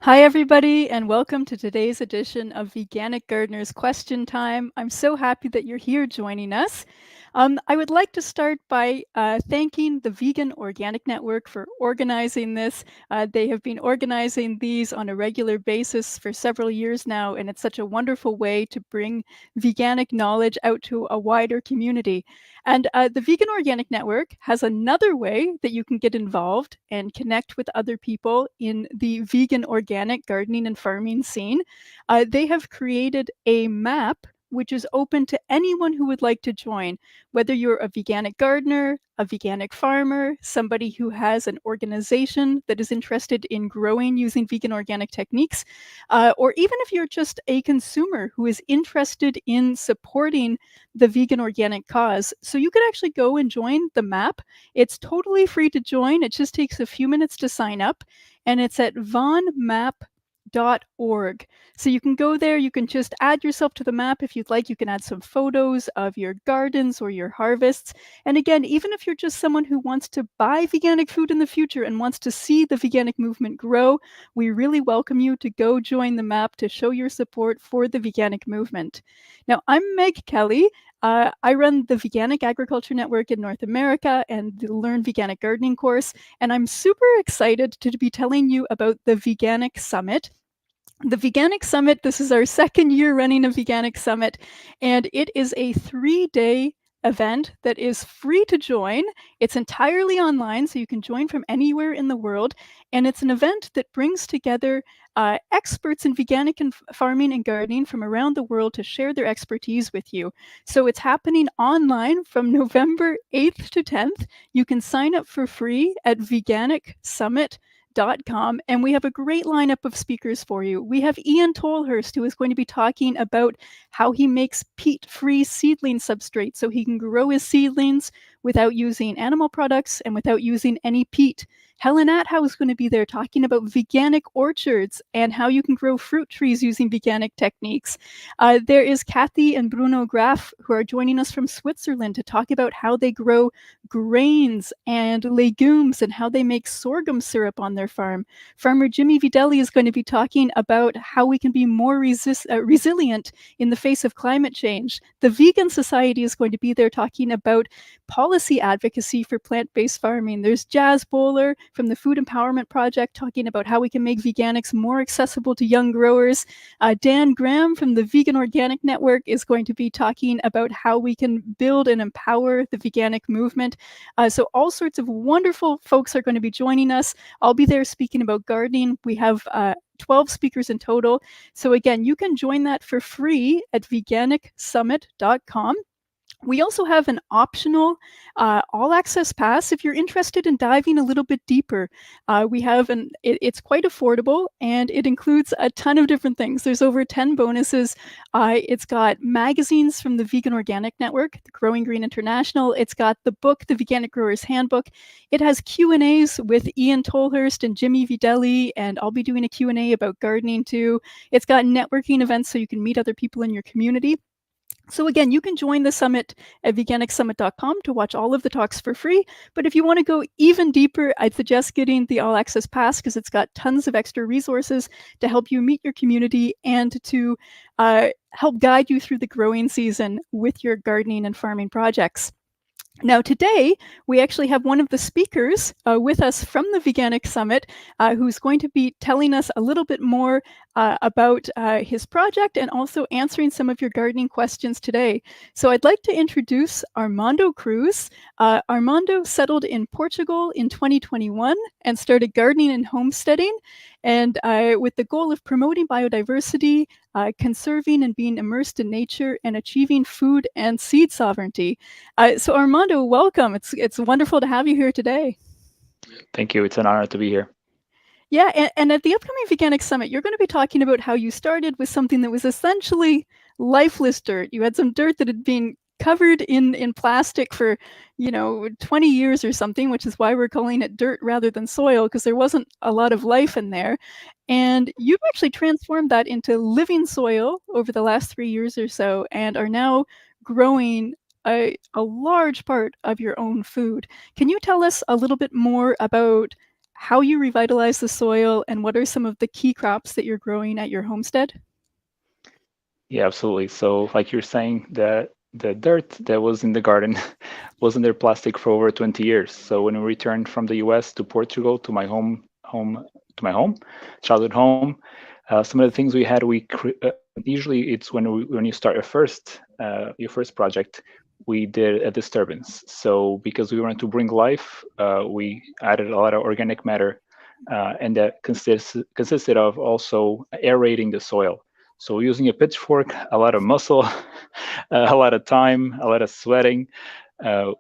Hi, everybody, and welcome to today's edition of Veganic Gardener's Question Time. I'm so happy that you're here joining us. I would like to start by thanking the Vegan Organic Network for organizing this. They have been organizing these on a regular basis for several years now, and it's such a wonderful way to bring veganic knowledge out to a wider community. And the Vegan Organic Network has another way that you can get involved and connect with other people in the vegan organic gardening and farming scene. They have created a map which is open to anyone who would like to join, whether you're a veganic gardener, a veganic farmer, somebody who has an organization that is interested in growing using vegan organic techniques, or even if you're just a consumer who is interested in supporting the vegan organic cause. So you could actually go and join the map. It's totally free to join. It just takes a few minutes to sign up, and it's at vonmap.org. So you can go there, you can just add yourself to the map if you'd like. You can add some photos of your gardens or your harvests. And again, even if you're just someone who wants to buy veganic food in the future and wants to see the veganic movement grow, we really welcome you to go join the map to show your support for the veganic movement. Now, I'm Meg Kelly. I run the Veganic Agriculture Network in North America and the Learn Veganic Gardening course, and I'm super excited to be telling you about the Veganic Summit. The Veganic Summit, this is our second year running a Veganic Summit, and it is a 3-day event that is free to join. It's entirely online, so you can join from anywhere in the world, and it's an event that brings together experts in veganic and farming and gardening from around the world to share their expertise with you. So it's happening online from November 8th to 10th. You can sign up for free at veganicsummit.com, and we have a great lineup of speakers for you. We have Ian Tolhurst, who is going to be talking about how he makes peat-free seedling substrate so he can grow his seedlings without using animal products and without using any peat. Helen Athow is going to be there talking about veganic orchards and how you can grow fruit trees using veganic techniques. There is Kathy and Bruno Graf, who are joining us from Switzerland to talk about how they grow grains and legumes and how they make sorghum syrup on their farm. Farmer Jimmy Videlli is going to be talking about how we can be more resilient in the face of climate change. The Vegan Society is going to be there talking about policy advocacy for plant-based farming. There's Jazz Bowler from the Food Empowerment Project talking about how we can make veganics more accessible to young growers. Dan Graham from the Vegan Organic Network is going to be talking about how we can build and empower the veganic movement. So all sorts of wonderful folks are going to be joining us. I'll be there speaking about gardening. We have 12 speakers in total. So again, you can join that for free at veganicsummit.com. We also have an optional all-access pass if you're interested in diving a little bit deeper. We have it's quite affordable, and it includes a ton of different things. There's over 10 bonuses. It's got magazines from the Vegan Organic Network, the Growing Green International. It's got the book, The Veganic Grower's Handbook. It has Q&As with Ian Tolhurst and Jimmy Videlli, and I'll be doing a Q&A about gardening too. It's got networking events so you can meet other people in your community. So again, you can join the summit at veganicsummit.com to watch all of the talks for free. But if you want to go even deeper, I'd suggest getting the All Access Pass because it's got tons of extra resources to help you meet your community and to help guide you through the growing season with your gardening and farming projects. Now today, we actually have one of the speakers with us from the Veganic Summit who's going to be telling us a little bit more about his project and also answering some of your gardening questions today. So I'd like to introduce Armando Cruz. Armando settled in Portugal in 2021 and started gardening and homesteading, and with the goal of promoting biodiversity, conserving and being immersed in nature, and achieving food and seed sovereignty. So Armando, welcome. It's wonderful to have you here today. Thank you. It's an honor to be here. Yeah, and at the upcoming Veganic Summit, you're going to be talking about how you started with something that was essentially lifeless dirt. You had some dirt that had been covered in plastic for, 20 years or something, which is why we're calling it dirt rather than soil, because there wasn't a lot of life in there. And you've actually transformed that into living soil over the last 3 years or so and are now growing a large part of your own food. Can you tell us a little bit more about how you revitalize the soil, and what are some of the key crops that you're growing at your homestead? Yeah, absolutely. So, like you're saying, the dirt that was in the garden was under plastic for over 20 years. So when we returned from the US to Portugal to my home, childhood home, some of the things we had, usually it's when you start your first project, we did a disturbance. So because we wanted to bring life, we added a lot of organic matter, and that consisted of also aerating the soil. So using a pitchfork, a lot of muscle, a lot of time, a lot of sweating,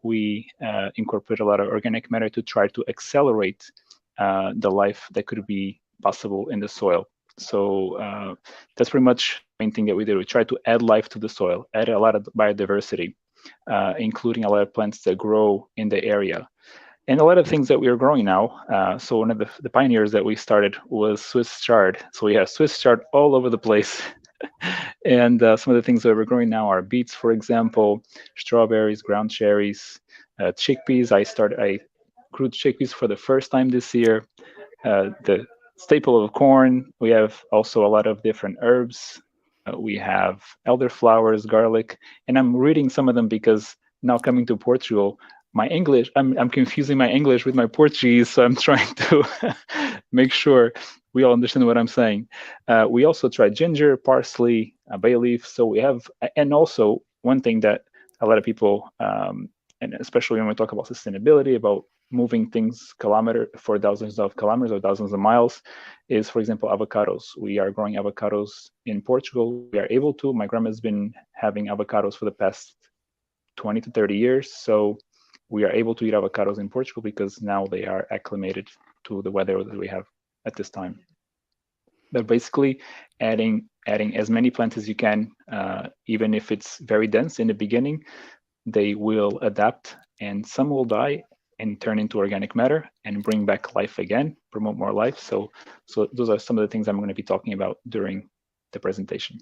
we incorporate a lot of organic matter to try to accelerate the life that could be possible in the soil. So that's pretty much the main thing that we did. We tried to add life to the soil, add a lot of biodiversity, including a lot of plants that grow in the area. And a lot of things that we are growing now. So one of the pioneers that we started was Swiss chard. So we have Swiss chard all over the place. And some of the things that we're growing now are beets, for example, strawberries, ground cherries, chickpeas. I grew chickpeas for the first time this year. The staple of corn. We have also a lot of different herbs. We have elderflowers, garlic, and I'm reading some of them because now coming to Portugal, my English, I'm confusing my English with my Portuguese, so I'm trying to make sure we all understand what I'm saying. We also try ginger, parsley, bay leaf. So we have, and also one thing that a lot of people, and especially when we talk about sustainability, about moving things for thousands of kilometers or thousands of miles, is, for example, avocados. We are growing avocados in Portugal. We are able to. My grandma's been having avocados for the past 20 to 30 years. So we are able to eat avocados in Portugal because now they are acclimated to the weather that we have at this time. But basically, adding as many plants as you can, even if it's very dense in the beginning, they will adapt, and some will die and turn into organic matter and bring back life again, promote more life. So those are some of the things I'm going to be talking about during the presentation.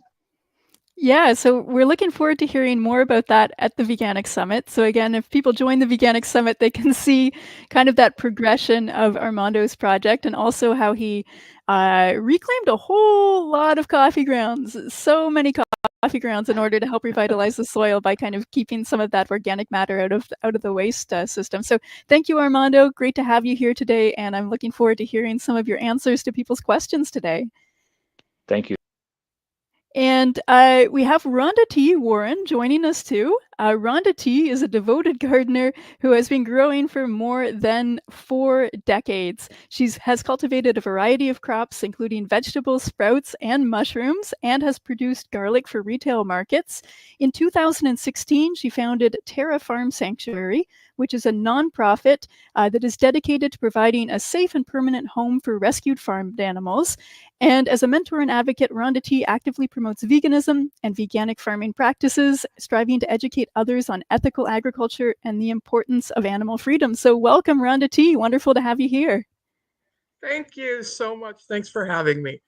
Yeah, so we're looking forward to hearing more about that at the Veganic Summit. So again, if people join the Veganic Summit, they can see kind of that progression of Armando's project and also how he reclaimed a whole lot of coffee grounds, so many coffee grounds, in order to help revitalize the soil by kind of keeping some of that organic matter out of the waste system. So thank you, Armando. Great to have you here today, and I'm looking forward to hearing some of your answers to people's questions today. Thank you. And we have Ronda T Warren joining us too. Ronda T is a devoted gardener who has been growing for more than 4 decades. She has cultivated a variety of crops, including vegetables, sprouts, and mushrooms, and has produced garlic for retail markets. In 2016, she founded Terra Farm Sanctuary, which is a nonprofit that is dedicated to providing a safe and permanent home for rescued farmed animals. And as a mentor and advocate, Rhonda-T actively promotes veganism and veganic farming practices, striving to educate others on ethical agriculture and the importance of animal freedom. So welcome, Rhonda-T. Wonderful to have you here. Thank you so much. Thanks for having me.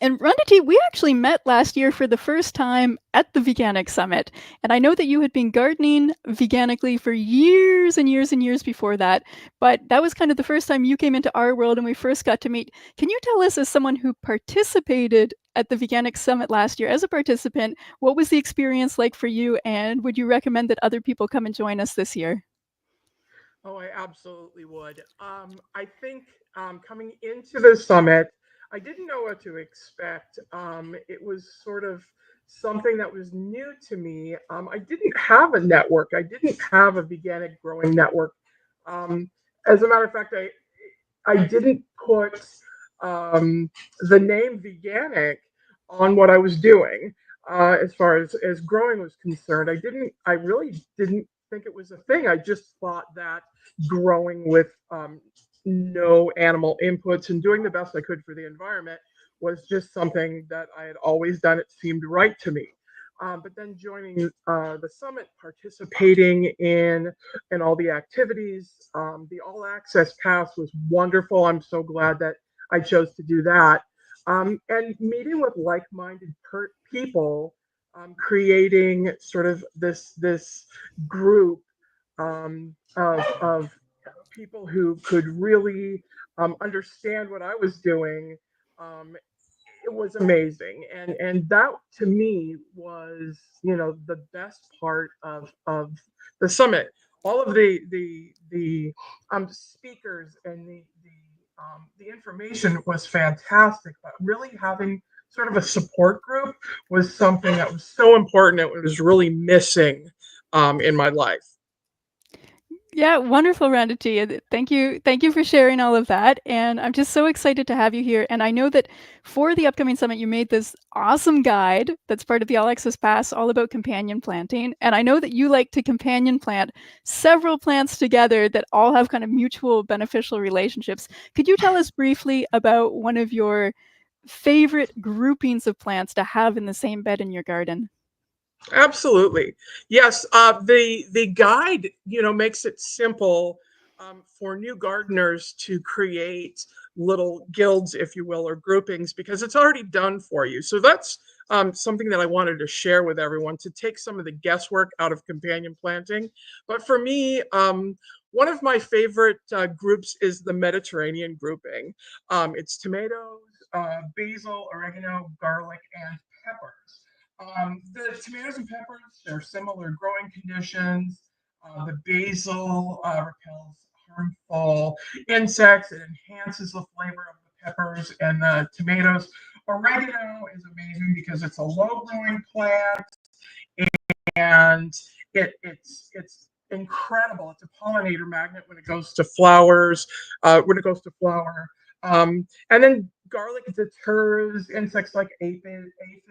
And Ronda-T, we actually met last year for the first time at the Veganic Summit. And I know that you had been gardening veganically for years and years and years before that, but that was kind of the first time you came into our world and we first got to meet. Can you tell us, as someone who participated at the Veganic Summit last year as a participant, what was the experience like for you, and would you recommend that other people come and join us this year? Oh, I absolutely would. I think coming into the summit, I didn't know what to expect. It was sort of something that was new to me. I didn't have a network. I didn't have a veganic growing network. Um, as a matter of fact, I didn't put the name veganic on what I was doing as far as growing was concerned. I really didn't think it was a thing. I just thought that growing with no animal inputs and doing the best I could for the environment was just something that I had always done. It seemed right to me. But then joining the summit, participating in all the activities, the all access pass was wonderful. I'm so glad that I chose to do that. And meeting with like-minded people, creating sort of this group of people who could really understand what I was doing. It was amazing, and that to me was, the best part of the summit. All of the speakers and the information was fantastic, but really having sort of a support group was something that was so important. It was really missing in my life. Yeah, wonderful, Rhonda-T. Thank you for sharing all of that. And I'm just so excited to have you here. And I know that for the upcoming summit, you made this awesome guide that's part of the All Access Pass, all about companion planting. And I know that you like to companion plant several plants together that all have kind of mutual beneficial relationships. Could you tell us briefly about one of your favorite groupings of plants to have in the same bed in your garden? Absolutely. Yes. The guide, makes it simple for new gardeners to create little guilds, if you will, or groupings, because it's already done for you. So that's something that I wanted to share with everyone to take some of the guesswork out of companion planting. But for me, one of my favorite groups is the Mediterranean grouping. It's tomatoes, basil, oregano, garlic, and peppers. The tomatoes and peppers are similar growing conditions. The basil repels harmful insects. It enhances the flavor of the peppers and the tomatoes. Oregano is amazing because it's a low growing plant and it's incredible. It's a pollinator magnet when it goes to flowers, when it goes to flower. And then garlic deters insects like aphids and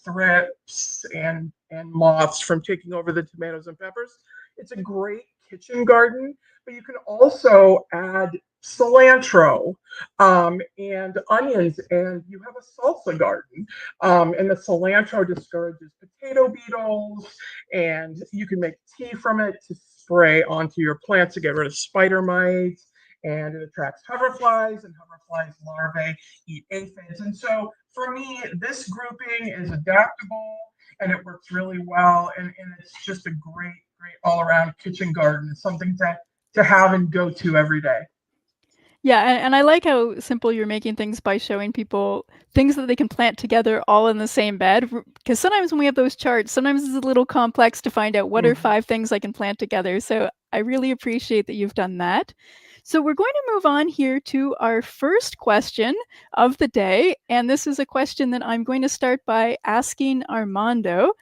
thrips and moths from taking over the tomatoes and peppers. It's a great kitchen garden, but you can also add cilantro and onions, and you have a salsa garden. And the cilantro discourages potato beetles, and you can make tea from it to spray onto your plants to get rid of spider mites. And it attracts hoverflies, and hoverflies larvae eat aphids. And so for me, this grouping is adaptable and it works really well. And it's just a great, great all around kitchen garden. It's something to have and go to every day. Yeah, and I like how simple you're making things by showing people things that they can plant together all in the same bed. Because sometimes when we have those charts, sometimes it's a little complex to find out what are 5 things I can plant together. So I really appreciate that you've done that. So we're going to move on here to our first question of the day. And this is a question that I'm going to start by asking Armando.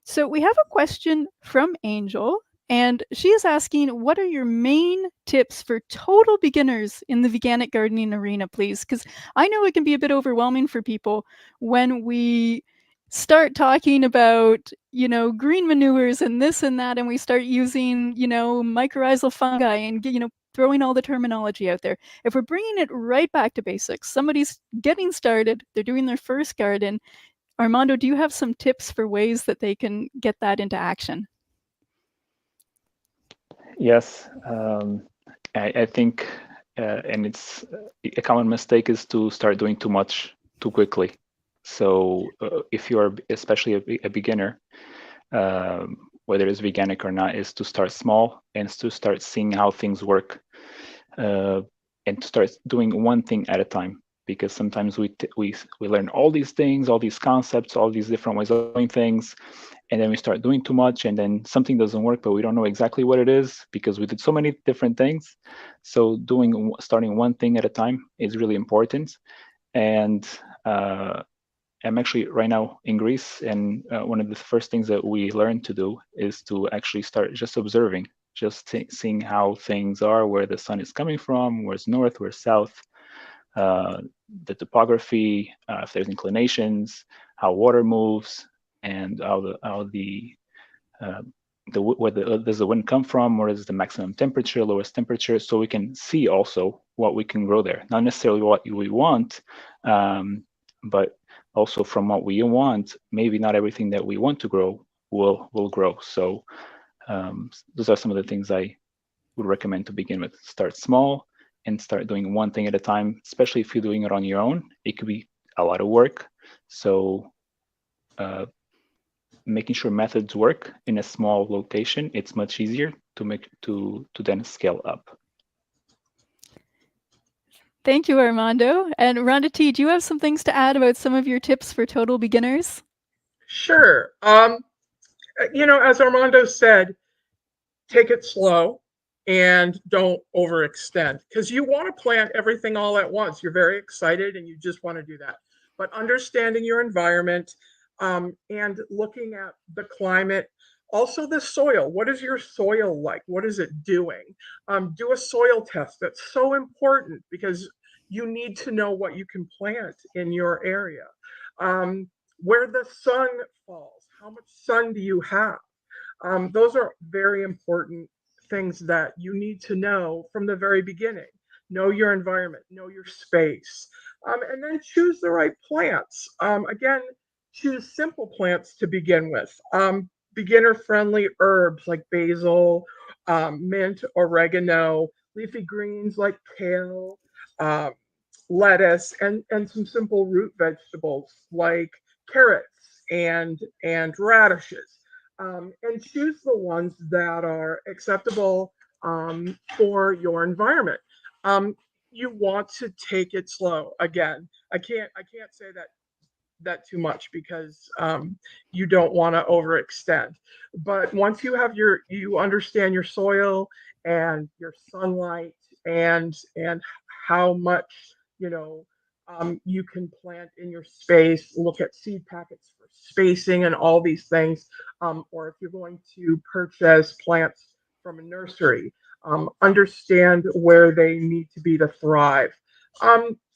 So we have a question from Angel. And she is asking, what are your main tips for total beginners in the veganic gardening arena, please? Because I know it can be a bit overwhelming for people when we start talking about, green manures and this and that, and we start using, mycorrhizal fungi and, throwing all the terminology out there. If we're bringing it right back to basics, somebody's getting started, they're doing their first garden. Armando, do you have some tips for ways that they can get that into action? Yes, I think, and it's a common mistake is to start doing too much too quickly. So if you are especially a beginner, whether it's veganic or not, is to start small and to start seeing how things work, and to start doing one thing at a time. Because sometimes we learn all these things, all these concepts, all these different ways of doing things, and then we start doing too much, and then something doesn't work, but we don't know exactly what it is because we did so many different things. So starting one thing at a time is really important. And I'm actually right now in Greece, and one of the first things that we learned to do is to actually start just observing, just seeing how things are, where the sun is coming from, where's north, where's south, the topography, if there's inclinations, how water moves, and where does the wind come from, where is the maximum temperature, lowest temperature, so we can see also what we can grow there. Not necessarily what we want, but also from what we want, maybe not everything that we want to grow will grow. So those are some of the things I would recommend to begin with. Start small and start doing one thing at a time, especially if you're doing it on your own. It could be a lot of work. So making sure methods work in a small location, it's much easier to then scale up. Thank you, Armando. And Rhonda-T, do you have some things to add about some of your tips for total beginners? Sure. As Armando said, take it slow and don't overextend, because you want to plant everything all at once. You're very excited and you just want to do that. But understanding your environment and looking at the climate, also the soil. What is your soil like? What is it doing? Do a soil test. That's so important because you need to know what you can plant in your area. Where the sun falls, how much sun do you have? Those are very important things that you need to know from the very beginning. Know your environment, know your space, and then choose the right plants. Again, choose simple plants to begin with. Beginner-friendly herbs like basil, mint, oregano, leafy greens like kale, lettuce, and some simple root vegetables like carrots and radishes. And choose the ones that are acceptable for your environment. You want to take it slow. Again, I can't say that too much because you don't want to overextend. But once you understand your soil and your sunlight and how much you can plant in your space, look at seed packets for spacing and all these things. Or if you're going to purchase plants from a nursery, understand where they need to be to thrive.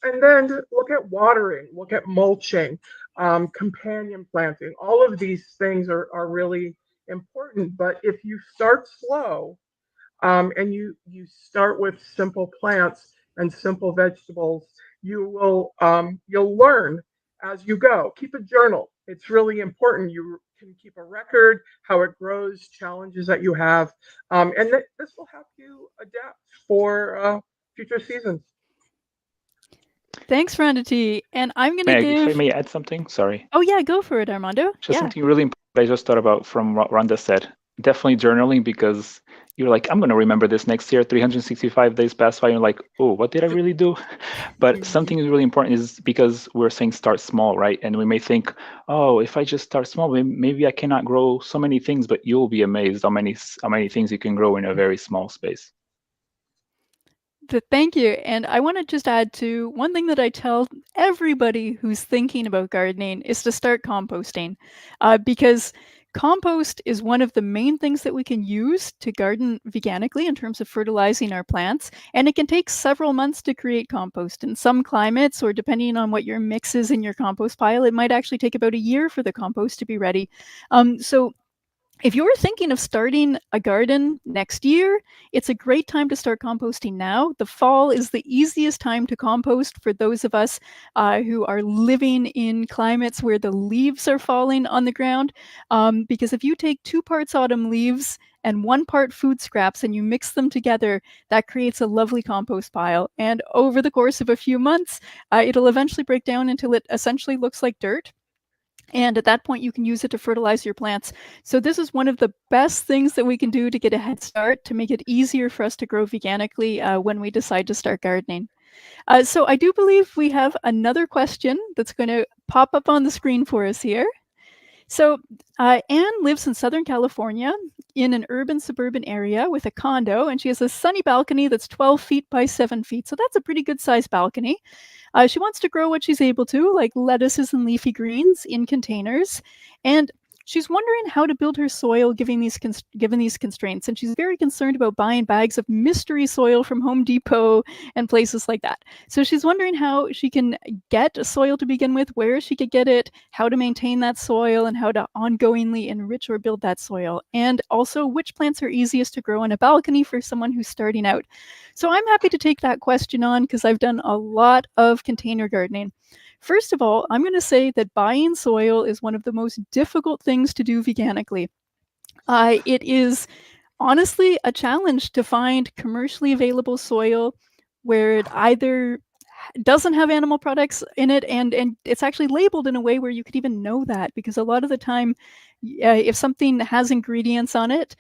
And then look at watering, look at mulching, companion planting. All of these things are really important. But if you start slow and you start with simple plants and simple vegetables, you'll learn as you go. Keep a journal. It's really important. You can keep a record how it grows, challenges that you have, and this will help you adapt for future seasons. Thanks, Rhonda-T. And I'm going to give... If I may add something, sorry. Oh, yeah, go for it, Armando. Just something really important I just thought about from what Rhonda said. Definitely journaling, because you're like, I'm going to remember this next year. 365 days pass by, and you're like, oh, what did I really do? But something really important is because we're saying start small, right? And we may think, oh, if I just start small, maybe I cannot grow so many things, but you'll be amazed how many things you can grow in a very small space. Thank you. And I want to just add to one thing that I tell everybody who's thinking about gardening is to start composting, because compost is one of the main things that we can use to garden veganically in terms of fertilizing our plants. And it can take several months to create compost. In some climates, or depending on what your mix is in your compost pile, it might actually take about a year for the compost to be ready. So if you're thinking of starting a garden next year, it's a great time to start composting now. The fall is the easiest time to compost for those of us who are living in climates where the leaves are falling on the ground. Because if you take 2 parts autumn leaves and 1 part food scraps and you mix them together, that creates a lovely compost pile. And over the course of a few months, it'll eventually break down until it essentially looks like dirt. And at that point, you can use it to fertilize your plants. So this is one of the best things that we can do to get a head start, to make it easier for us to grow veganically when we decide to start gardening. So I do believe we have another question that's going to pop up on the screen for us here. So Anne lives in Southern California in an urban suburban area with a condo, and she has a sunny balcony that's 12 feet by 7 feet. So that's a pretty good sized balcony. She wants to grow what she's able to, like lettuces and leafy greens in containers. And she's wondering how to build her soil given these constraints. And she's very concerned about buying bags of mystery soil from Home Depot and places like that. So she's wondering how she can get soil to begin with, where she could get it, how to maintain that soil, and how to ongoingly enrich or build that soil. And also which plants are easiest to grow on a balcony for someone who's starting out. So I'm happy to take that question on because I've done a lot of container gardening. First of all, I'm going to say that buying soil is one of the most difficult things to do veganically. It is honestly a challenge to find commercially available soil where it either doesn't have animal products in it and it's actually labeled in a way where you could even know that, because a lot of the time if something has ingredients on it,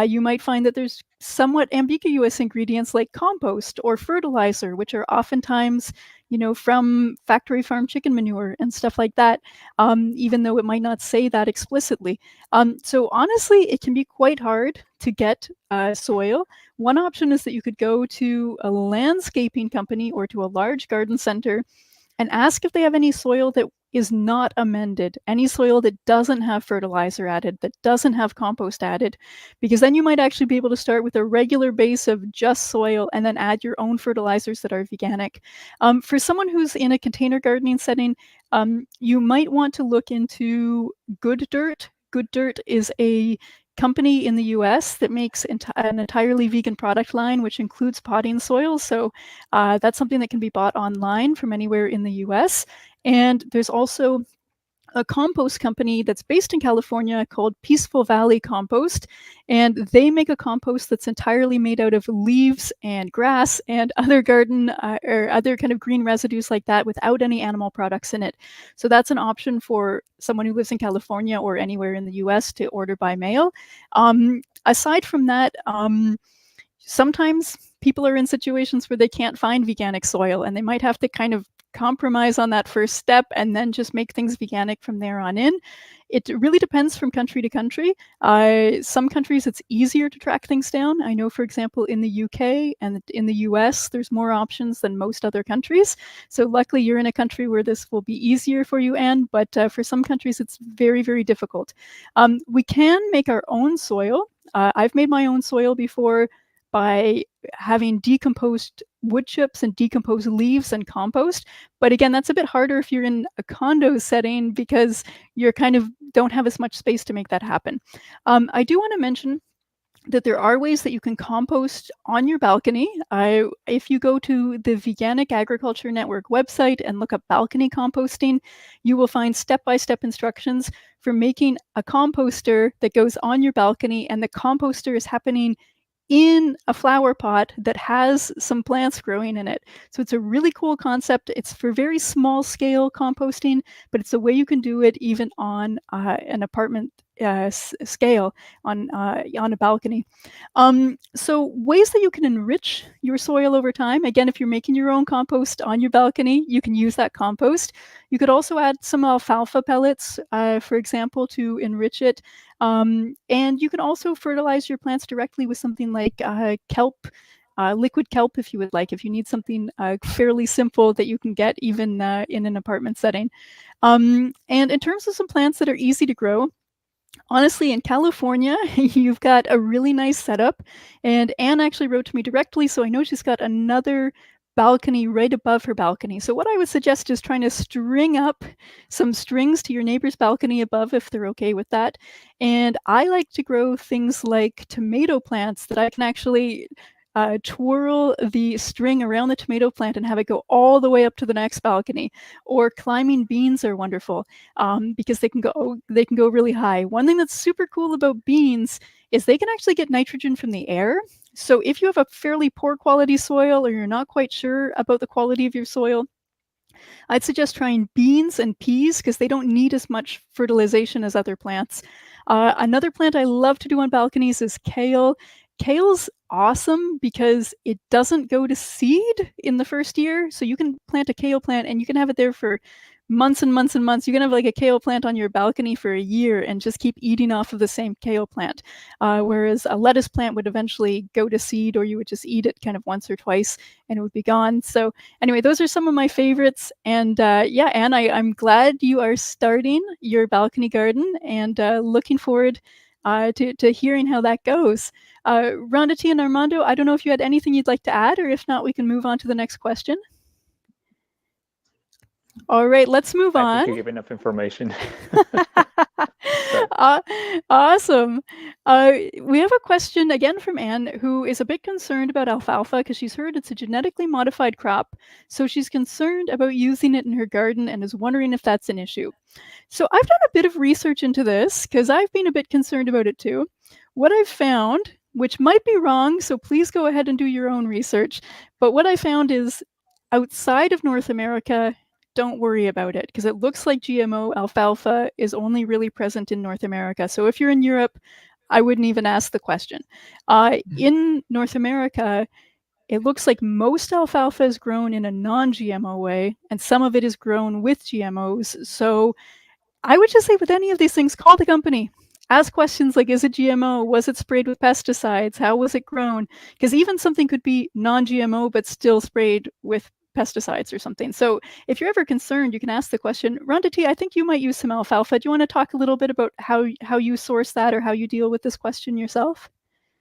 You might find that there's somewhat ambiguous ingredients like compost or fertilizer, which are oftentimes, from factory farm chicken manure and stuff like that, even though it might not say that explicitly. So honestly, it can be quite hard to get soil. One option is that you could go to a landscaping company or to a large garden center and ask if they have any soil that is not amended, any soil that doesn't have fertilizer added, that doesn't have compost added, because then you might actually be able to start with a regular base of just soil and then add your own fertilizers that are veganic. For someone who's in a container gardening setting, you might want to look into Good Dirt. Good Dirt is a company in the US that makes an entirely vegan product line, which includes potting soil. So that's something that can be bought online from anywhere in the US. And there's also a compost company that's based in California called Peaceful Valley Compost. And they make a compost that's entirely made out of leaves and grass and other garden or other kind of green residues like that without any animal products in it. So that's an option for someone who lives in California or anywhere in the US to order by mail. Aside from that, sometimes people are in situations where they can't find veganic soil and they might have to kind of compromise on that first step and then just make things veganic from there on in. It really depends from country to country. Some countries it's easier to track things down. I know, for example, in the UK and in the US, there's more options than most other countries. So luckily you're in a country where this will be easier for you, Anne, but for some countries it's very, very difficult. We can make our own soil. I've made my own soil before by having decomposed wood chips and decomposed leaves and compost. But again, that's a bit harder if you're in a condo setting because you're kind of don't have as much space to make that happen. I do want to mention that there are ways that you can compost on your balcony. If you go to the Veganic Agriculture Network website and look up balcony composting, you will find step-by-step instructions for making a composter that goes on your balcony, and the composter is happening in a flower pot that has some plants growing in it. So it's a really cool concept. It's for very small scale composting, but it's a way you can do it even on an apartment scale on a balcony. So ways that you can enrich your soil over time. Again, if you're making your own compost on your balcony, you can use that compost. You could also add some alfalfa pellets, for example, to enrich it. And you can also fertilize your plants directly with something like kelp, liquid kelp if you would like, if you need something fairly simple that you can get even in an apartment setting. And in terms of some plants that are easy to grow, honestly, in California, you've got a really nice setup. And Anne actually wrote to me directly, so I know she's got another balcony right above her balcony. So what I would suggest is trying to string up some strings to your neighbor's balcony above if they're okay with that. And I like to grow things like tomato plants that I can actually twirl the string around the tomato plant and have it go all the way up to the next balcony. Or climbing beans are wonderful because they can go really high. One thing that's super cool about beans is they can actually get nitrogen from the air. So if you have a fairly poor quality soil or you're not quite sure about the quality of your soil, I'd suggest trying beans and peas because they don't need as much fertilization as other plants. Another plant I love to do on balconies is kale. Kale's awesome because it doesn't go to seed in the first year. So you can plant a kale plant and you can have it there for months and months and months. You can have like a kale plant on your balcony for a year and just keep eating off of the same kale plant. Whereas a lettuce plant would eventually go to seed, or you would just eat it kind of once or twice and it would be gone. So anyway, those are some of my favorites. And yeah, Anne, I'm glad you are starting your balcony garden and looking forward to hearing how that goes. Rhonda-T and Armando, I don't know if you had anything you'd like to add, or if not, we can move on to the next question. All right, let's move on. I think you give enough information. Awesome. We have a question again from Anne, who is a bit concerned about alfalfa because she's heard it's a genetically modified crop. So she's concerned about using it in her garden and is wondering if that's an issue. So I've done a bit of research into this because I've been a bit concerned about it too. What I've found, which might be wrong, so please go ahead and do your own research, but what I found is outside of North America, don't worry about it because it looks like GMO alfalfa is only really present in North America. So if you're in Europe, I wouldn't even ask the question. In North America, it looks like most alfalfa is grown in a non-GMO way, and some of it is grown with GMOs. So I would just say with any of these things, call the company. Ask questions like, is it GMO? Was it sprayed with pesticides? How was it grown? Because even something could be non-GMO but still sprayed with pesticides or something. So if you're ever concerned, you can ask the question. Rhonda-T, I think you might use some alfalfa. Do you want to talk a little bit about how you source that or how you deal with this question yourself?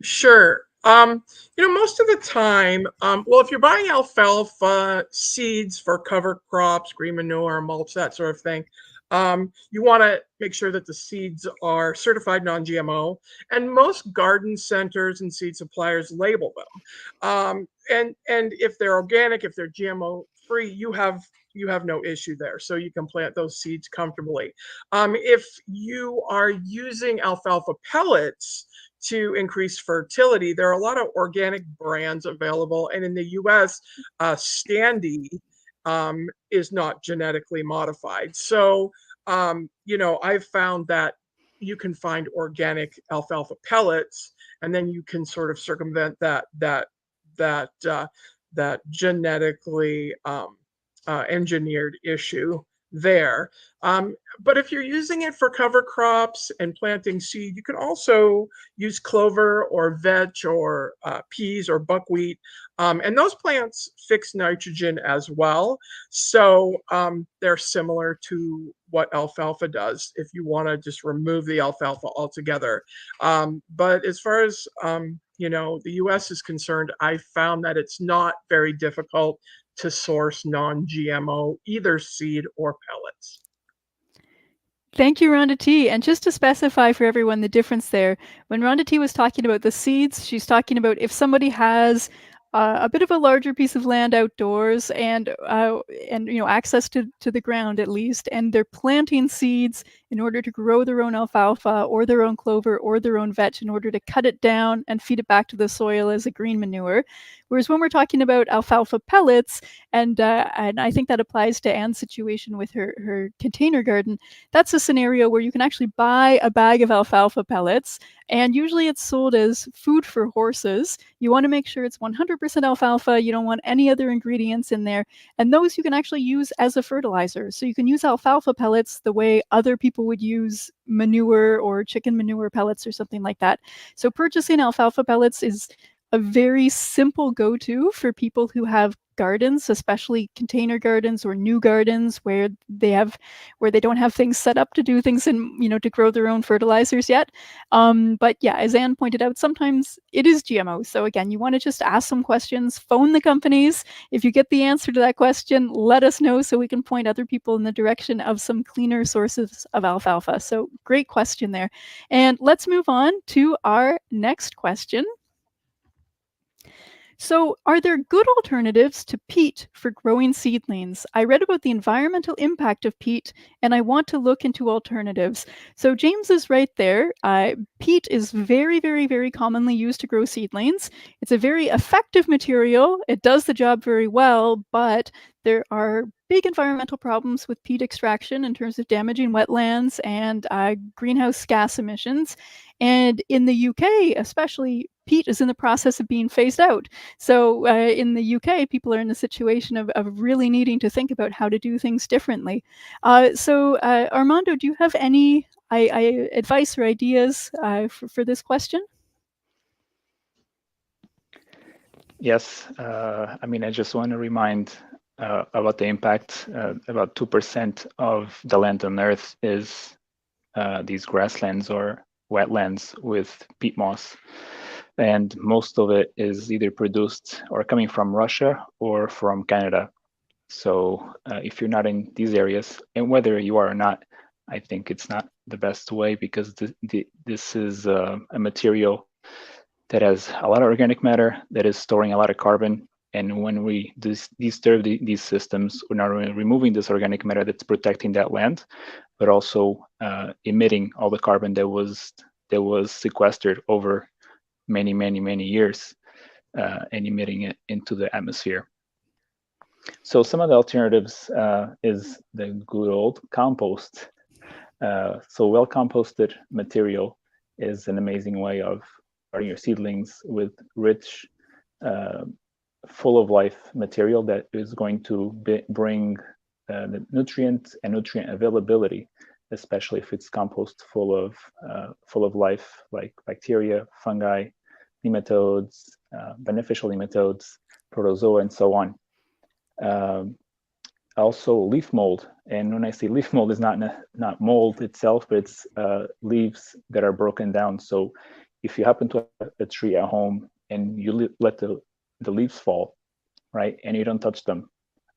Sure. Most of the time, well, if you're buying alfalfa seeds for cover crops, green manure, mulch, that sort of thing, you want to make sure that the seeds are certified non-GMO, and most garden centers and seed suppliers label them. And if they're organic, if they're GMO free, you have no issue there. So you can plant those seeds comfortably. If you are using alfalfa pellets to increase fertility, there are a lot of organic brands available. And in the US, Standy is not genetically modified. So, I've found that you can find organic alfalfa pellets, and then you can sort of circumvent that genetically engineered issue there. But if you're using it for cover crops and planting seed, you can also use clover or vetch or peas or buckwheat. And those plants fix nitrogen as well. So they're similar to what alfalfa does if you want to just remove the alfalfa altogether. But as far as the US is concerned, I found that it's not very difficult to source non-GMO, either seed or pellets. Thank you, Rhonda T. And just to specify for everyone the difference there, when Rhonda T was talking about the seeds, she's talking about if somebody has a bit of a larger piece of land outdoors and access to the ground at least, and they're planting seeds in order to grow their own alfalfa or their own clover or their own vetch in order to cut it down and feed it back to the soil as a green manure. Whereas when we're talking about alfalfa pellets, and I think that applies to Anne's situation with her container garden, that's a scenario where you can actually buy a bag of alfalfa pellets, and usually it's sold as food for horses. You want to make sure it's 100% alfalfa. You don't want any other ingredients in there. And those you can actually use as a fertilizer. So you can use alfalfa pellets the way other people would use manure or chicken manure pellets or something like that. So purchasing alfalfa pellets is a very simple go-to for people who have gardens, especially container gardens or new gardens where they don't have things set up to do things and to grow their own fertilizers yet. But yeah, as Anne pointed out, sometimes it is GMO. So again, you want to just ask some questions, phone the companies. If you get the answer to that question, let us know so we can point other people in the direction of some cleaner sources of alfalfa. So great question there. And let's move on to our next question. So, are there good alternatives to peat for growing seedlings? I read about the environmental impact of peat, and I want to look into alternatives. So, James is right there. Peat is very, very, very commonly used to grow seedlings. It's a very effective material. It does the job very well, but there are big environmental problems with peat extraction in terms of damaging wetlands and greenhouse gas emissions. And in the UK, especially, peat is in the process of being phased out. So in the UK, people are in the situation of really needing to think about how to do things differently. So Armando, do you have any advice or ideas for this question? Yes, I just want to remind about the impact. About 2% of the land on Earth is these grasslands or wetlands with peat moss. And most of it is either produced or coming from Russia or from Canada. So if you're not in these areas, and whether you are or not, I think it's not the best way, because this is a material that has a lot of organic matter that is storing a lot of carbon. And when we disturb these systems, we're not only removing this organic matter that's protecting that land, but also emitting all the carbon that was sequestered over many, many, many years, and emitting it into the atmosphere. So some of the alternatives is the good old compost. So well composted material is an amazing way of starting your seedlings with rich, full of life material that is going to bring the nutrient and nutrient availability, especially if it's compost full of life like bacteria, fungi, nematodes, beneficial nematodes, protozoa, and so on. Also leaf mold, and when I say leaf mold, is not mold itself, but it's leaves that are broken down. So if you happen to have a tree at home and you let the leaves fall, right, and you don't touch them,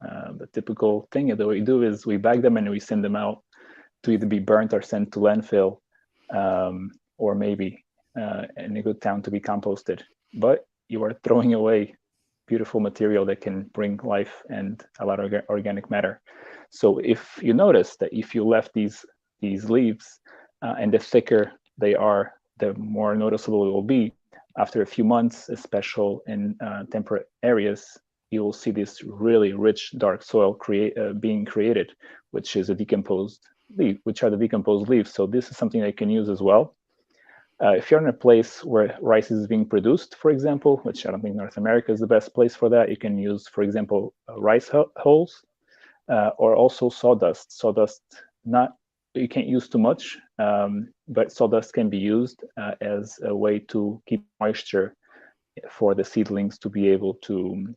the typical thing that we do is we bag them and we send them out to either be burnt or sent to landfill, or maybe in a good town to be composted. But you are throwing away beautiful material that can bring life and a lot of organic matter. So if you notice that if you left these leaves, and the thicker they are, the more noticeable it will be. After a few months, especially in temperate areas, you will see this really rich dark soil being created, which is a decomposed leaf, which are the decomposed leaves. So this is something that you can use as well. If you're in a place where rice is being produced, for example, which I don't think North America is the best place for that, you can use, for example, rice hulls, or also sawdust. Sawdust, you can't use too much, but sawdust can be used as a way to keep moisture for the seedlings to be able to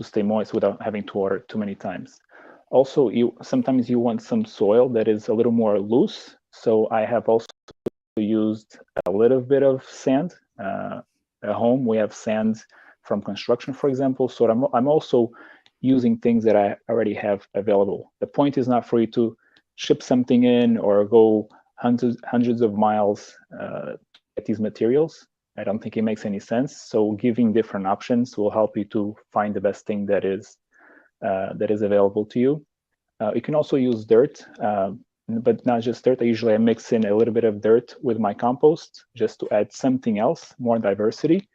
stay moist without having to water too many times. Also, sometimes you want some soil that is a little more loose. So I have also used a little bit of sand. At home, we have sand from construction, for example. So I'm also using things that I already have available. The point is not for you to ship something in or go hundreds of miles to get these materials. I don't think it makes any sense. So giving different options will help you to find the best thing that is available to you. You can also use dirt, but not just dirt. I mix in a little bit of dirt with my compost just to add something else, more diversity.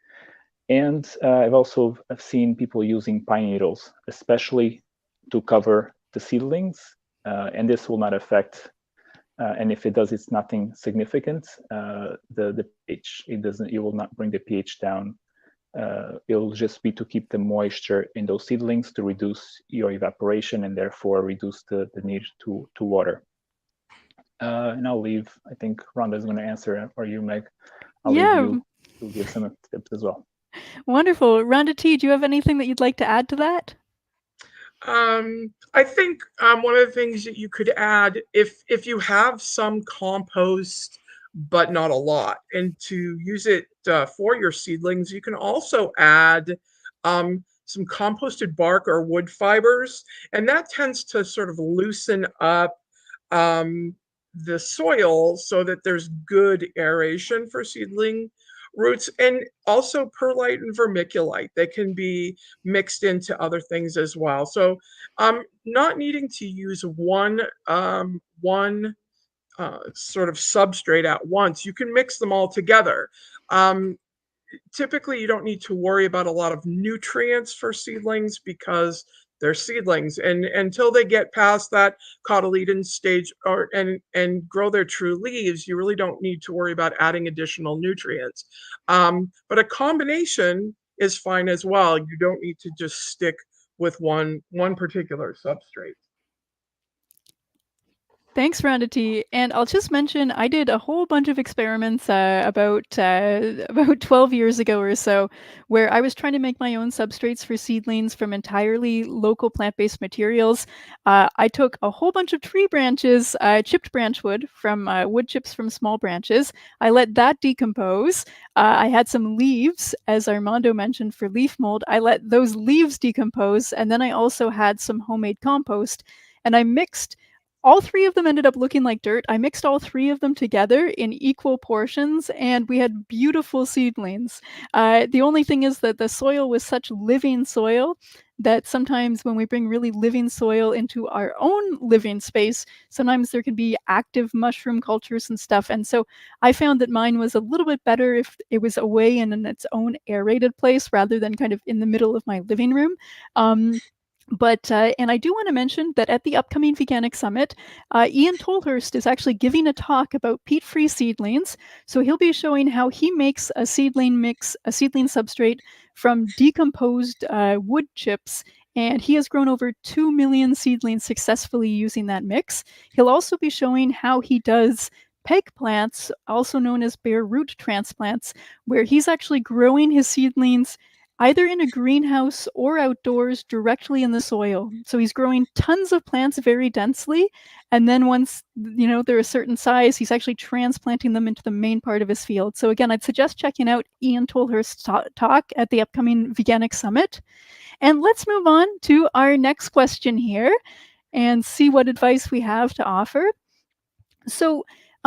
And I've seen people using pine needles, especially to cover the seedlings, and this will not affect. And if it does, it's nothing significant. The pH, it will not bring the pH down. It'll just be to keep the moisture in those seedlings to reduce your evaporation and therefore reduce the need to water. And I'll leave. I think Rhonda is going to answer, or you, Meg. I'll leave you to give some tips as well. Wonderful. Rhonda-T, do you have anything that you'd like to add to that? I think one of the things that you could add, if you have some compost, but not a lot, and to use it for your seedlings, you can also add some composted bark or wood fibers, and that tends to sort of loosen up the soil so that there's good aeration for seedling roots, and also perlite and vermiculite. They can be mixed into other things as well. So not needing to use one sort of substrate at once, you can mix them all together. Typically, you don't need to worry about a lot of nutrients for seedlings because they're seedlings, and until they get past that cotyledon stage and grow their true leaves, you really don't need to worry about adding additional nutrients. But a combination is fine as well. You don't need to just stick with one particular substrate. Thanks, Rhonda-T. And I'll just mention, I did a whole bunch of experiments about 12 years ago or so, where I was trying to make my own substrates for seedlings from entirely local plant-based materials. I took a whole bunch of tree branches, chipped branch wood from wood chips from small branches. I let that decompose. I had some leaves, as Armando mentioned, for leaf mold. I let those leaves decompose, and then I also had some homemade compost, and I mixed. All three of them ended up looking like dirt. I mixed all three of them together in equal portions, and we had beautiful seedlings. The only thing is that the soil was such living soil that sometimes when we bring really living soil into our own living space, sometimes there can be active mushroom cultures and stuff. And so I found that mine was a little bit better if it was away and in its own aerated place rather than kind of in the middle of my living room. But, and I do want to mention that at the upcoming Veganic Summit, Ian Tolhurst is actually giving a talk about peat-free seedlings. So he'll be showing how he makes a seedling mix, a seedling substrate from decomposed wood chips. And he has grown over 2 million seedlings successfully using that mix. He'll also be showing how he does peg plants, also known as bare root transplants, where he's actually growing his seedlings either in a greenhouse or outdoors directly in the soil. So he's growing tons of plants very densely, and then once they're a certain size, he's actually transplanting them into the main part of his field. So again, I'd suggest checking out Ian Tolhurst's talk at the upcoming Veganic Summit. And let's move on to our next question here and see what advice we have to offer. So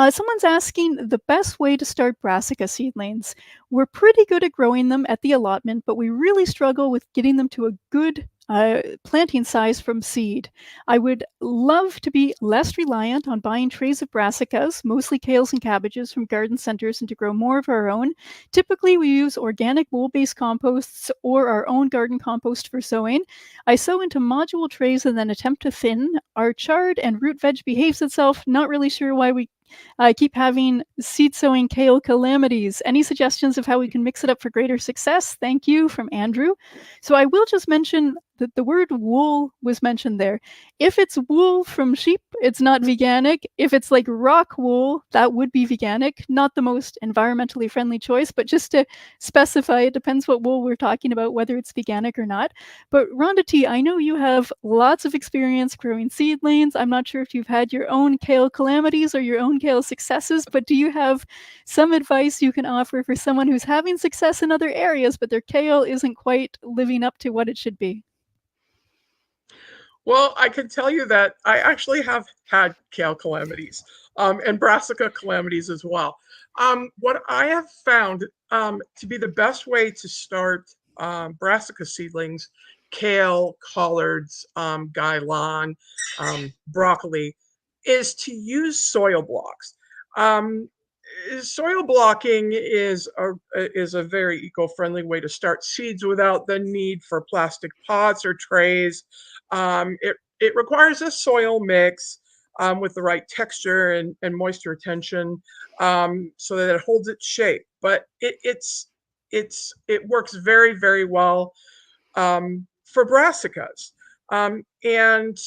someone's asking the best way to start brassica seedlings. We're pretty good at growing them at the allotment, but we really struggle with getting them to a good planting size from seed. I would love to be less reliant on buying trays of brassicas, mostly kales and cabbages from garden centers, and to grow more of our own. Typically, we use organic wool-based composts or our own garden compost for sowing. I sow into module trays and then attempt to thin. Our chard and root veg behaves itself. Not really sure why we keep having seed sowing kale calamities. Any suggestions of how we can mix it up for greater success? Thank you, from Andrew. So I will just mention that the word wool was mentioned there. If it's wool from sheep, it's not veganic. If it's like rock wool, that would be veganic. Not the most environmentally friendly choice, but just to specify, it depends what wool we're talking about, whether it's veganic or not. But Rhonda-T, I know you have lots of experience growing seedlings. I'm not sure if you've had your own kale calamities or your own kale successes, but do you have some advice you can offer for someone who's having success in other areas, but their kale isn't quite living up to what it should be? Well, I can tell you that I actually have had kale calamities and brassica calamities as well. What I have found to be the best way to start brassica seedlings, kale, collards, gailan, broccoli, is to use soil blocks. Soil blocking is a very eco-friendly way to start seeds without the need for plastic pots or trays. It requires a soil mix with the right texture and moisture retention so that it holds its shape. But it works very, very well for brassicas. And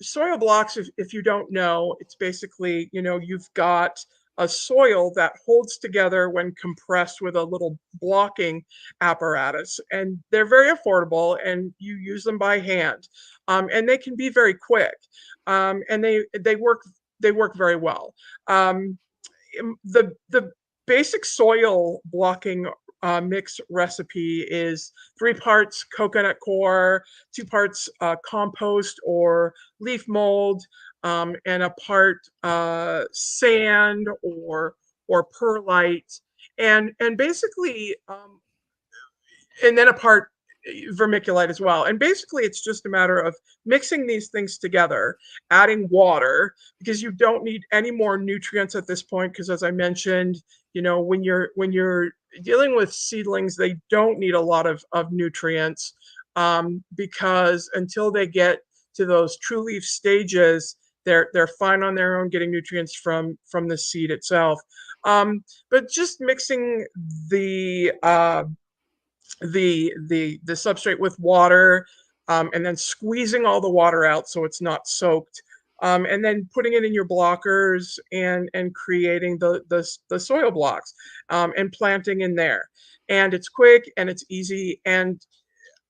soil blocks, if you don't know, it's basically, you've got a soil that holds together when compressed with a little blocking apparatus. And they're very affordable, and you use them by hand. And they can be very quick. And they work very well. The basic soil blocking mix recipe is 3 parts coconut coir, 2 parts compost or leaf mold, and a part sand or perlite, and basically, and then a part vermiculite as well. And basically, it's just a matter of mixing these things together, adding water, because you don't need any more nutrients at this point. Because as I mentioned, when you're dealing with seedlings, they don't need a lot of nutrients because until they get to those true leaf stages, they're fine on their own getting nutrients from the seed itself. But just mixing the substrate with water, and then squeezing all the water out so it's not soaked, and then putting it in your blockers and creating the soil blocks, and planting in there. And it's quick and it's easy, and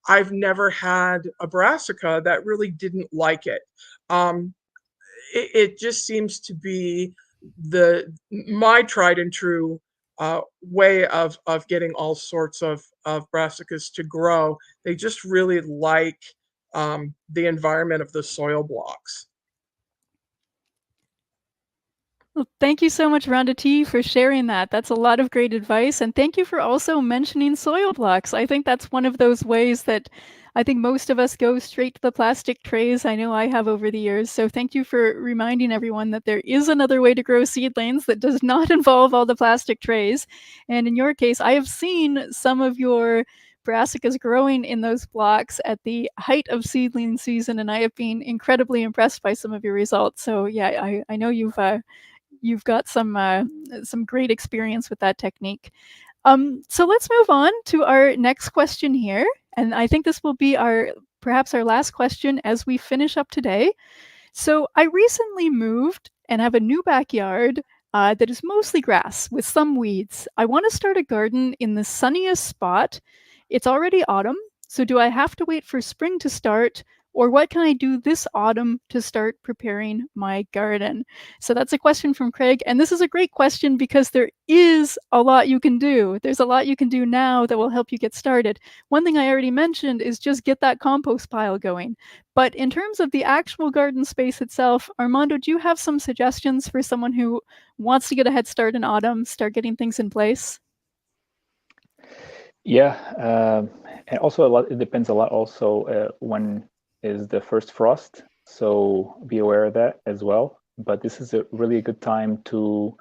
I've never had a brassica that really didn't like it. It just seems to be my tried and true way of getting all sorts of brassicas to grow. They just really like the environment of the soil blocks. Well, thank you so much, Rhonda-T, for sharing that. That's a lot of great advice. And thank you for also mentioning soil blocks. I think that's one of those ways that I think most of us go straight to the plastic trays. I know I have over the years. So thank you for reminding everyone that there is another way to grow seedlings that does not involve all the plastic trays. And in your case, I have seen some of your brassicas growing in those blocks at the height of seedling season, and I have been incredibly impressed by some of your results. So yeah, I know you've got some great experience with that technique. So let's move on to our next question here, and I think this will be perhaps our last question as we finish up today. So I recently moved and have a new backyard that is mostly grass with some weeds. I want to start a garden in the sunniest spot. It's already autumn, so do I have to wait for spring to start? Or what can I do this autumn to start preparing my garden? So that's a question from Craig. And this is a great question because there is a lot you can do. There's a lot you can do now that will help you get started. One thing I already mentioned is just get that compost pile going. But in terms of the actual garden space itself, Armando, do you have some suggestions for someone who wants to get a head start in autumn, start getting things in place? Yeah, and also it depends a lot also when is the first frost, so be aware of that as well. But this is a really good time to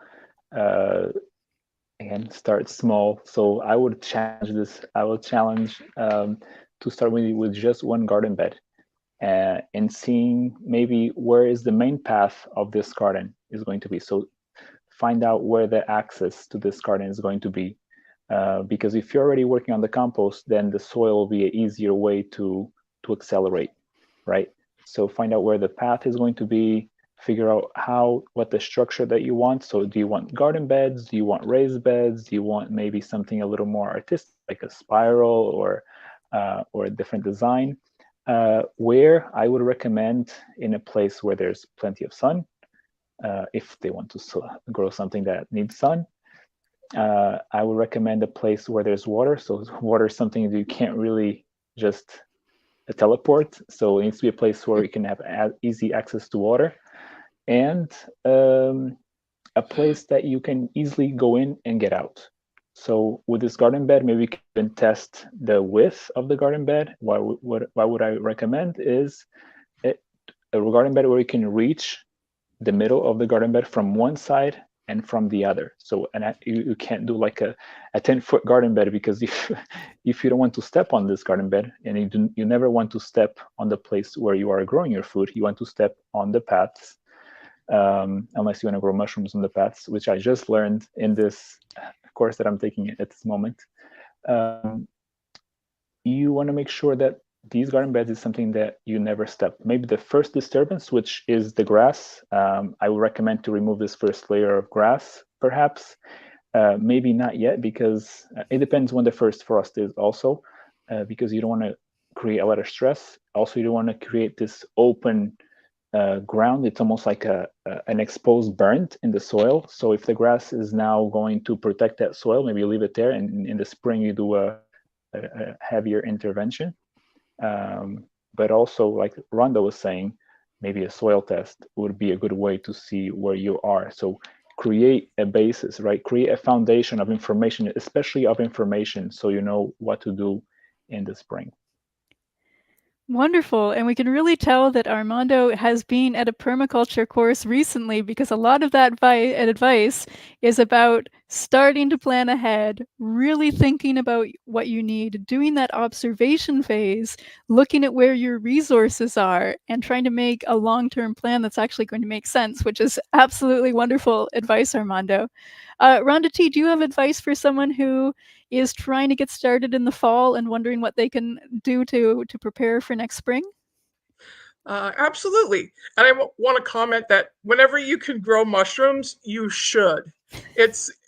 again start small. So I would challenge this. I would challenge to start with just one garden bed, and seeing maybe where is the main path of this garden is going to be. So find out where the access to this garden is going to be. Because if you're already working on the compost, then the soil will be an easier way to accelerate, right? So find out where the path is going to be, figure out what the structure that you want. So do you want garden beds? Do you want raised beds? Do you want maybe something a little more artistic, like a spiral or a different design? Where I would recommend in a place where there's plenty of sun, if they want to grow something that needs sun. I would recommend a place where there's water. So water is something that you can't really just teleport. So it needs to be a place where you can have easy access to water, and a place that you can easily go in and get out. So with this garden bed, maybe you can test the width of the garden bed. Why would I recommend is a garden bed where you can reach the middle of the garden bed from one side and from the other. So, and you can't do like a 10-foot garden bed, because if you don't want to step on this garden bed, and you never want to step on the place where you are growing your food, you want to step on the paths, unless you want to grow mushrooms on the paths, which I just learned in this course that I'm taking at this moment. You want to make sure that these garden beds is something that you never step. Maybe the first disturbance, which is the grass, I would recommend to remove this first layer of grass, perhaps. Maybe not yet, because it depends when the first frost is also, because you don't want to create a lot of stress. Also, you don't want to create this open ground. It's almost like an exposed burnt in the soil. So if the grass is now going to protect that soil, maybe you leave it there, and in the spring you do a heavier intervention. But also, like Rhonda was saying, maybe a soil test would be a good way to see where you are. So create a basis, right? Create a foundation of information, especially of information, so you know what to do in the spring. Wonderful. And we can really tell that Armando has been at a permaculture course recently, because a lot of that advice is about starting to plan ahead, really thinking about what you need, doing that observation phase, looking at where your resources are, and trying to make a long-term plan that's actually going to make sense, which is absolutely wonderful advice, Armando. Rhonda-T, do you have advice for someone who is trying to get started in the fall and wondering what they can do to prepare for next spring? Absolutely. And I want to comment that whenever you can grow mushrooms, you should.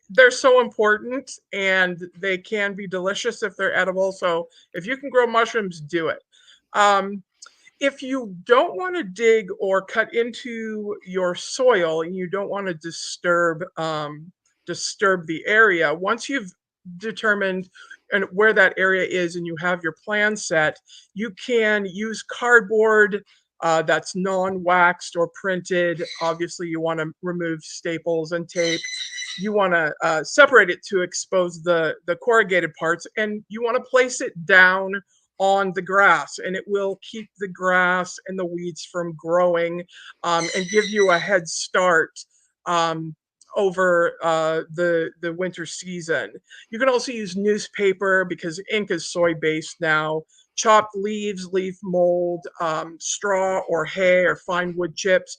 They're so important, and they can be delicious if they're edible. So if you can grow mushrooms, do it. If you don't want to dig or cut into your soil, and you don't want to disturb the area, once you've determined and where that area is and you have your plan set, you can use cardboard that's non-waxed or printed. Obviously, you want to remove staples and tape. You want to separate it to expose the corrugated parts, and you want to place it down on the grass, and it will keep the grass and the weeds from growing, and give you a head start over the winter season. You can also use newspaper because ink is soy-based now, chopped leaves, leaf mold, straw or hay or fine wood chips.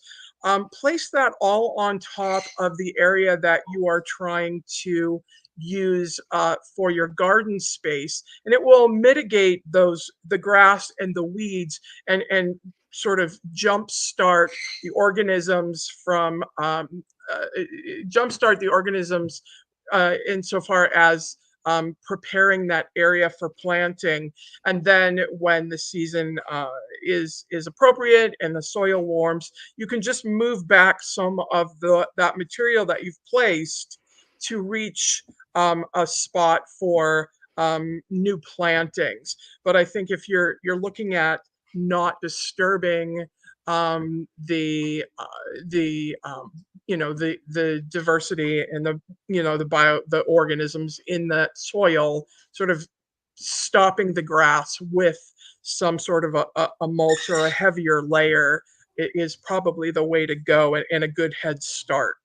Place that all on top of the area that you are trying to use for your garden space, and it will mitigate the grass and the weeds, and sort of jumpstart the organisms from jumpstart the organisms insofar as preparing that area for planting. And then when the season is appropriate and the soil warms, you can just move back some of that material that you've placed to reach a spot for new plantings. But I think if you're looking at not disturbing the the diversity and the organisms in the soil, sort of stopping the grass with some sort of a mulch or a heavier layer is probably the way to go, and a good head start.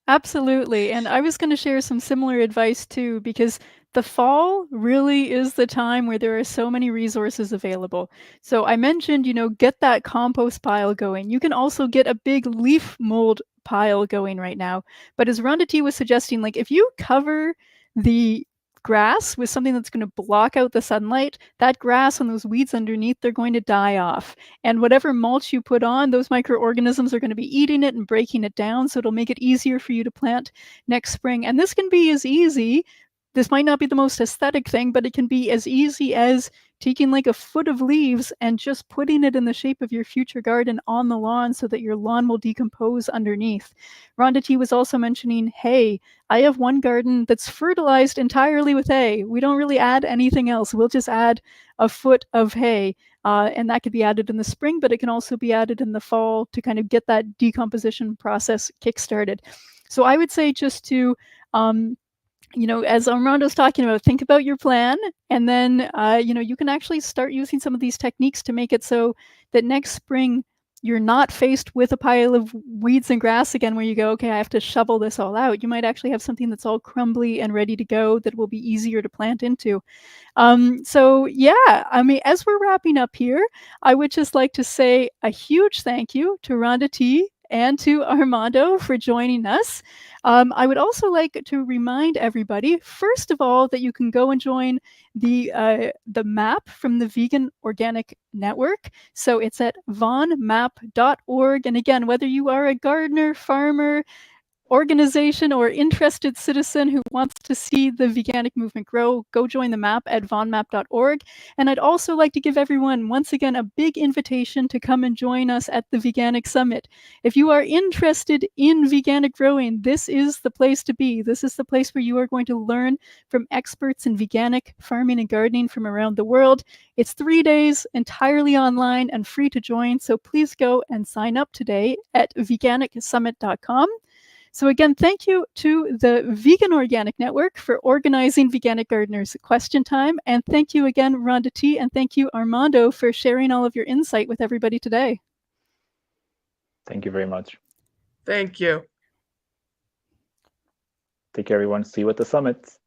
Absolutely. And I was going to share some similar advice too, because the fall really is the time where there are so many resources available. So I mentioned, get that compost pile going. You can also get a big leaf mold pile going right now. But as Rhonda T was suggesting, like if you cover the grass with something that's going to block out the sunlight, that grass and those weeds underneath, they're going to die off. And whatever mulch you put on, those microorganisms are going to be eating it and breaking it down. So it'll make it easier for you to plant next spring. And this can be as easy. This might not be the most aesthetic thing, but it can be as easy as taking like a foot of leaves and just putting it in the shape of your future garden on the lawn so that your lawn will decompose underneath. Rhonda T was also mentioning hay. I have one garden that's fertilized entirely with hay. We don't really add anything else. We'll just add a foot of hay. And that could be added in the spring, but it can also be added in the fall to kind of get that decomposition process kickstarted. So I would say just to as Armando's talking about, think about your plan, and then, you can actually start using some of these techniques to make it so that next spring you're not faced with a pile of weeds and grass again where you go, okay, I have to shovel this all out. You might actually have something that's all crumbly and ready to go that will be easier to plant into. So yeah, I mean, as we're wrapping up here, I would just like to say a huge thank you to Rhonda T and to Armando for joining us. I would also like to remind everybody, first of all, that you can go and join the map from the Vegan Organic Network. So it's at vonmap.org. And again, whether you are a gardener, farmer, organization, or interested citizen who wants to see the veganic movement grow, go join the map at vonmap.org. And I'd also like to give everyone, once again, a big invitation to come and join us at the Veganic Summit. If you are interested in veganic growing, this is the place to be. This is the place where you are going to learn from experts in veganic farming and gardening from around the world. It's 3 days, entirely online and free to join. So please go and sign up today at veganicsummit.com. So again, thank you to the Vegan Organic Network for organizing Veganic Gardeners Question Time. And thank you again, Rhonda T, and thank you, Armando, for sharing all of your insight with everybody today. Thank you very much. Thank you. Take care, everyone. See you at the summit.